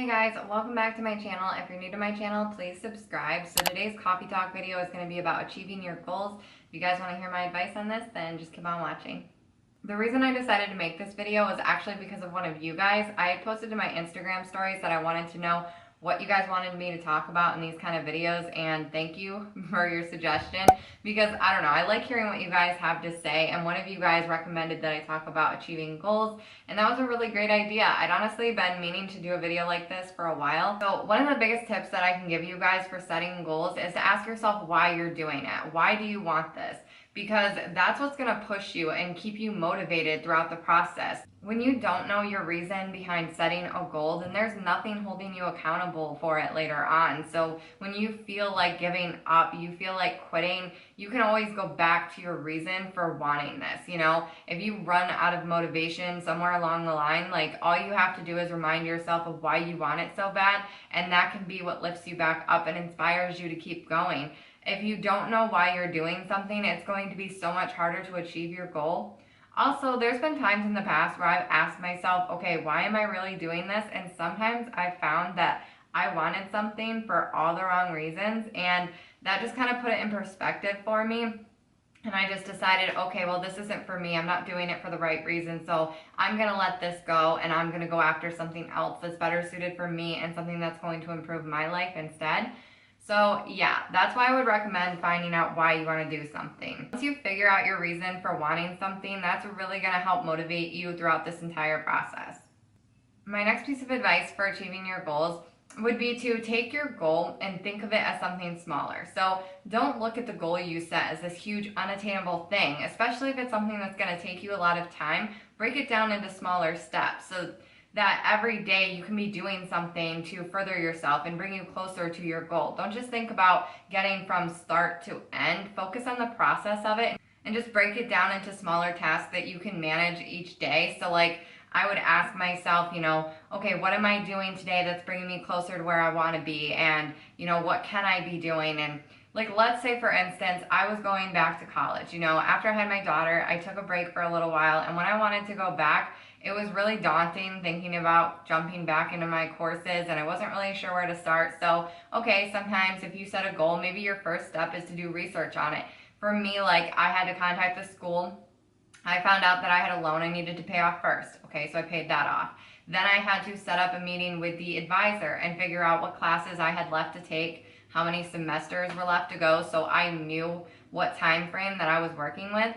guys, welcome back to my channel. If you're new to my channel, please subscribe. So today's coffee talk video is going to be about achieving your goals. If you guys want to hear my advice on this, then just keep on watching. The reason I decided to make this video was actually because of one of you guys. I had posted to my Instagram stories that I wanted to know what you guys wanted me to talk about in these kind of videos, and thank you for your suggestion, because I don't know, I like hearing what you guys have to say, and one of you guys recommended that I talk about achieving goals, and that was a really great idea. I'd honestly been meaning to do a video like this for a while. So one of the biggest tips that I can give you guys for setting goals is to ask yourself why you're doing it. Why do you want this? Because that's what's going to push you and keep you motivated throughout the process. When you don't know your reason behind setting a goal, then there's nothing holding you accountable for it later on. So when you feel like giving up, you feel like quitting, you can always go back to your reason for wanting this. You know, if you run out of motivation somewhere along the line, like all you have to do is remind yourself of why you want it so bad, and that can be what lifts you back up and inspires you to keep going. If you don't know why you're doing something, it's going to be so much harder to achieve your goal. Also, there's been times in the past where I've asked myself, okay, why am I really doing this? And sometimes I found that I wanted something for all the wrong reasons, and that just kind of put it in perspective for me. And I just decided, okay, well, this isn't for me. I'm not doing it for the right reason, so I'm going to let this go, and I'm going to go after something else that's better suited for me and something that's going to improve my life instead. So yeah, that's why I would recommend finding out why you want to do something. Once you figure out your reason for wanting something, that's really going to help motivate you throughout this entire process. My next piece of advice for achieving your goals would be to take your goal and think of it as something smaller. So don't look at the goal you set as this huge unattainable thing, especially if it's something that's going to take you a lot of time. Break it down into smaller steps so that every day you can be doing something to further yourself and bring you closer to your goal. Don't just think about getting from start to end. Focus on the process of it and just break it down into smaller tasks that you can manage each day. So like I would ask myself, you know, okay, what am I doing today that's bringing me closer to where I want to be? And, you know, what can I be doing? And like, let's say, for instance, I was going back to college. You know, after I had my daughter, I took a break for a little while. And when I wanted to go back, it was really daunting thinking about jumping back into my courses, and I wasn't really sure where to start. So, okay, sometimes if you set a goal, maybe your first step is to do research on it. For me, like, I had to contact the school. I found out that I had a loan I needed to pay off first. Okay, so I paid that off. Then I had to set up a meeting with the advisor and figure out what classes I had left to take, how many semesters were left to go, so I knew what time frame that I was working with.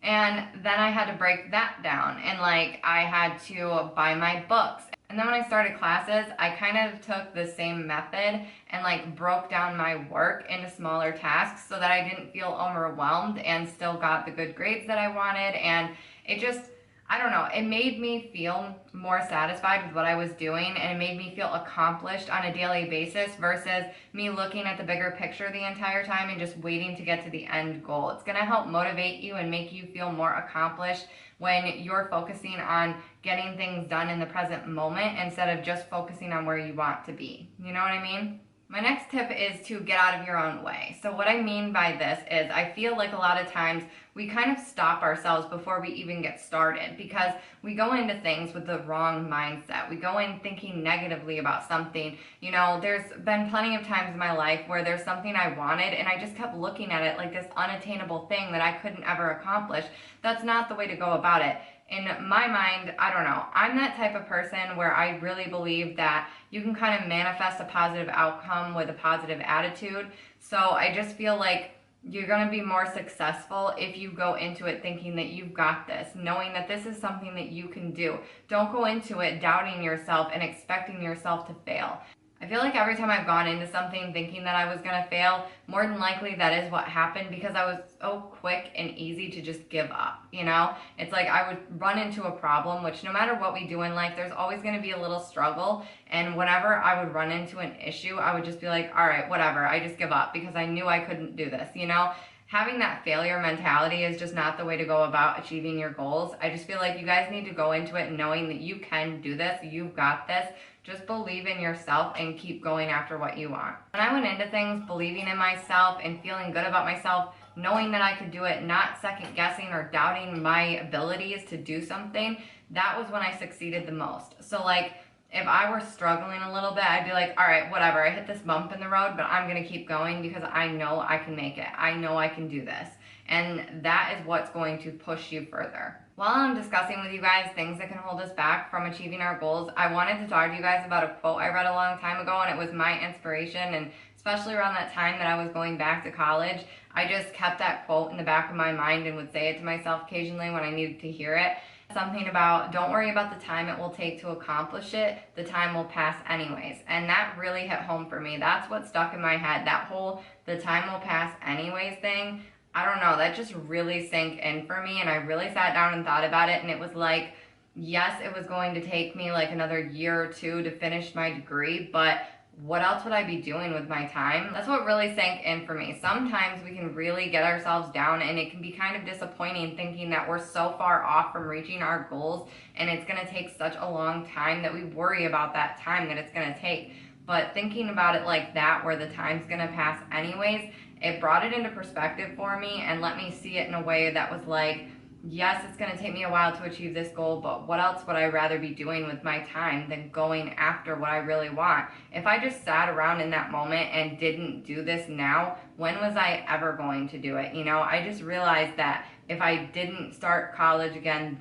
And then I had to break that down, and like I had to buy my books. And then when I started classes, I kind of took the same method and like broke down my work into smaller tasks so that I didn't feel overwhelmed and still got the good grades that I wanted. And it just, I don't know, it made me feel more satisfied with what I was doing, and it made me feel accomplished on a daily basis versus me looking at the bigger picture the entire time and just waiting to get to the end goal. It's going to help motivate you and make you feel more accomplished when you're focusing on getting things done in the present moment instead of just focusing on where you want to be. You know what I mean? My next tip is to get out of your own way. So what I mean by this is I feel like a lot of times we kind of stop ourselves before we even get started because we go into things with the wrong mindset. We go in thinking negatively about something. You know, there's been plenty of times in my life where there's something I wanted and I just kept looking at it like this unattainable thing that I couldn't ever accomplish. That's not the way to go about it. In my mind, I don't know, I'm that type of person where I really believe that you can kind of manifest a positive outcome with a positive attitude. So I just feel like you're going to be more successful if you go into it thinking that you've got this, knowing that this is something that you can do. Don't go into it doubting yourself and expecting yourself to fail. I feel like every time I've gone into something thinking that I was going to fail, more than likely that is what happened because I was so quick and easy to just give up, you know? It's like I would run into a problem, which no matter what we do in life, there's always going to be a little struggle. And whenever I would run into an issue, I would just be like, all right, whatever, I just give up because I knew I couldn't do this, you know? Having that failure mentality is just not the way to go about achieving your goals. I just feel like you guys need to go into it knowing that you can do this, you've got this. Just believe in yourself and keep going after what you want. When I went into things believing in myself and feeling good about myself, knowing that I could do it, not second guessing or doubting my abilities to do something, that was when I succeeded the most. So like if I were struggling a little bit, I'd be like, all right, whatever, I hit this bump in the road, but I'm gonna keep going because I know I can make it. I know I can do this. And that is what's going to push you further. While I'm discussing with you guys things that can hold us back from achieving our goals, I wanted to talk to you guys about a quote I read a long time ago, and it was my inspiration, and especially around that time that I was going back to college, I just kept that quote in the back of my mind and would say it to myself occasionally when I needed to hear it. Something about, don't worry about the time it will take to accomplish it, the time will pass anyways. And that really hit home for me. That's what stuck in my head, that whole the time will pass anyways thing. I don't know, that just really sank in for me, and I really sat down and thought about it, and it was like, yes, it was going to take me like another year or two to finish my degree, but what else would I be doing with my time? That's what really sank in for me. Sometimes we can really get ourselves down, and it can be kind of disappointing thinking that we're so far off from reaching our goals and it's gonna take such a long time that we worry about that time that it's gonna take. But thinking about it like that, where the time's gonna pass anyways, it brought it into perspective for me and let me see it in a way that was like, yes, it's going to take me a while to achieve this goal, but what else would I rather be doing with my time than going after what I really want? If I just sat around in that moment and didn't do this now, when was I ever going to do it? You know, I just realized that if I didn't start college again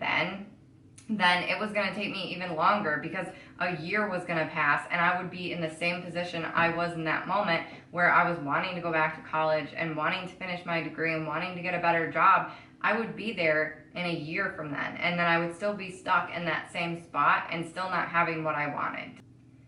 then it was going to take me even longer, because a year was going to pass and I would be in the same position I was in that moment, where I was wanting to go back to college and wanting to finish my degree and wanting to get a better job. I would be there in a year from then, and then I would still be stuck in that same spot and still not having what I wanted.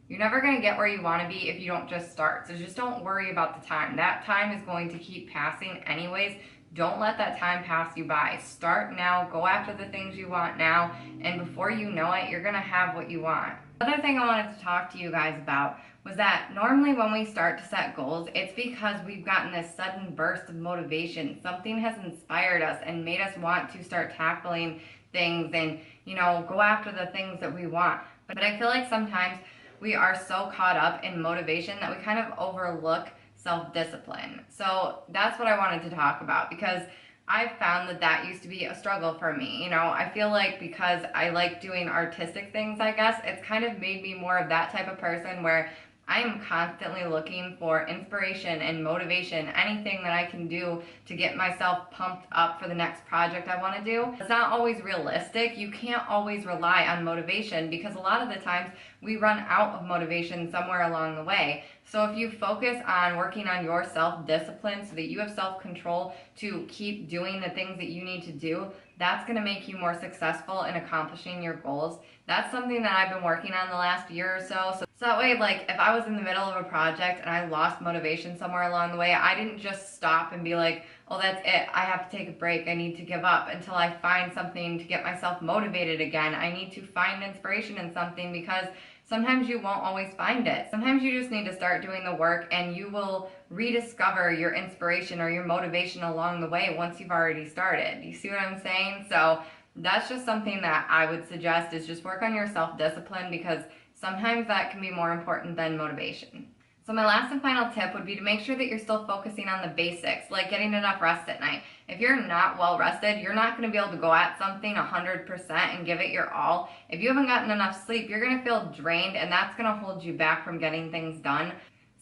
You're never going to get where you want to be if you don't just start. So just don't worry about the time. That time is going to keep passing anyways. Don't let that time pass you by. Start now, go after the things you want now, and before you know it, you're gonna have what you want. Another thing I wanted to talk to you guys about was that normally when we start to set goals, it's because we've gotten this sudden burst of motivation. Something has inspired us and made us want to start tackling things and, you know, go after the things that we want. But I feel like sometimes we are so caught up in motivation that we kind of overlook self-discipline. So that's what I wanted to talk about, because I've found that that used to be a struggle for me. You know, I feel like because I like doing artistic things, I guess, it's kind of made me more of that type of person where I am constantly looking for inspiration and motivation, anything that I can do to get myself pumped up for the next project I want to do. It's not always realistic. You can't always rely on motivation, because a lot of the times we run out of motivation somewhere along the way. So if you focus on working on your self-discipline so that you have self-control to keep doing the things that you need to do, that's going to make you more successful in accomplishing your goals. That's something that I've been working on the last year or so. So that way, like, if I was in the middle of a project and I lost motivation somewhere along the way, I didn't just stop and be like, oh, that's it, I have to take a break, I need to give up, until I find something to get myself motivated again. I need to find inspiration in something, because sometimes you won't always find it. Sometimes you just need to start doing the work and you will rediscover your inspiration or your motivation along the way once you've already started. You see what I'm saying? So that's just something that I would suggest, is just work on your self-discipline, because sometimes that can be more important than motivation. So my last and final tip would be to make sure that you're still focusing on the basics, like getting enough rest at night. If you're not well rested, you're not going to be able to go at something 100% and give it your all. If you haven't gotten enough sleep, you're going to feel drained, and that's going to hold you back from getting things done.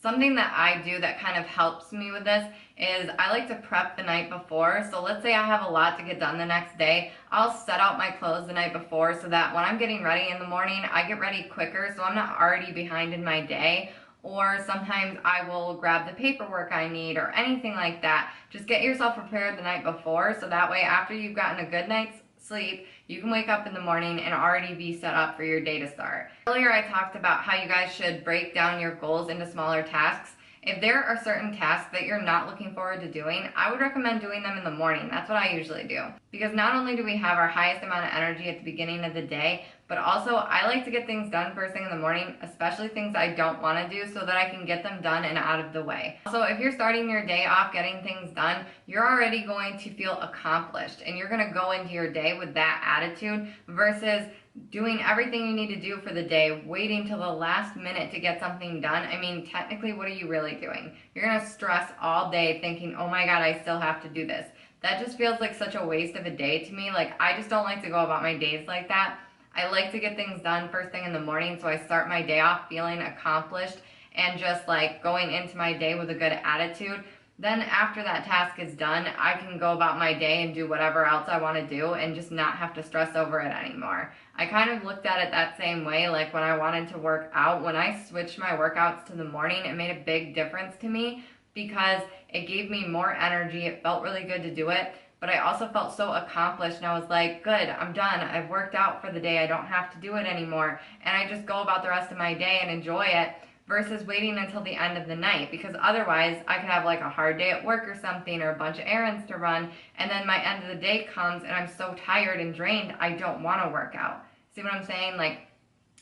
Something that I do that kind of helps me with this is I like to prep the night before. So let's say I have a lot to get done the next day. I'll set out my clothes the night before so that when I'm getting ready in the morning, I get ready quicker so I'm not already behind in my day. Or sometimes I will grab the paperwork I need or anything like that. Just get yourself prepared the night before, so that way after you've gotten a good night's sleep, you can wake up in the morning and already be set up for your day to start. Earlier I talked about how you guys should break down your goals into smaller tasks. If there are certain tasks that you're not looking forward to doing, I would recommend doing them in the morning. That's what I usually do. Because not only do we have our highest amount of energy at the beginning of the day, but also I like to get things done first thing in the morning, especially things I don't want to do, so that I can get them done and out of the way. So if you're starting your day off getting things done, you're already going to feel accomplished, and you're going to go into your day with that attitude versus doing everything you need to do for the day, waiting till the last minute to get something done. I mean, technically, what are you really doing? You're going to stress all day thinking, oh my God, I still have to do this. That just feels like such a waste of a day to me. Like, I just don't like to go about my days like that. I like to get things done first thing in the morning, so I start my day off feeling accomplished and just like going into my day with a good attitude. Then after that task is done, I can go about my day and do whatever else I want to do and just not have to stress over it anymore. I kind of looked at it that same way, like when I wanted to work out, when I switched my workouts to the morning, it made a big difference to me because it gave me more energy. It felt really good to do it, but I also felt so accomplished, and I was like, good, I'm done. I've worked out for the day. I don't have to do it anymore. And I just go about the rest of my day and enjoy it versus waiting until the end of the night, because otherwise I could have like a hard day at work or something, or a bunch of errands to run, and then my end of the day comes and I'm so tired and drained I don't want to work out. See what I'm saying? Like,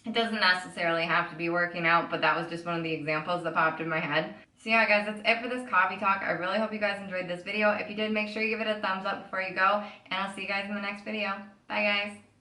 it doesn't necessarily have to be working out, but that was just one of the examples that popped in my head. So yeah, guys, that's it for this coffee talk. I really hope you guys enjoyed this video. If you did, make sure you give it a thumbs up before you go, and I'll see you guys in the next video. Bye, guys.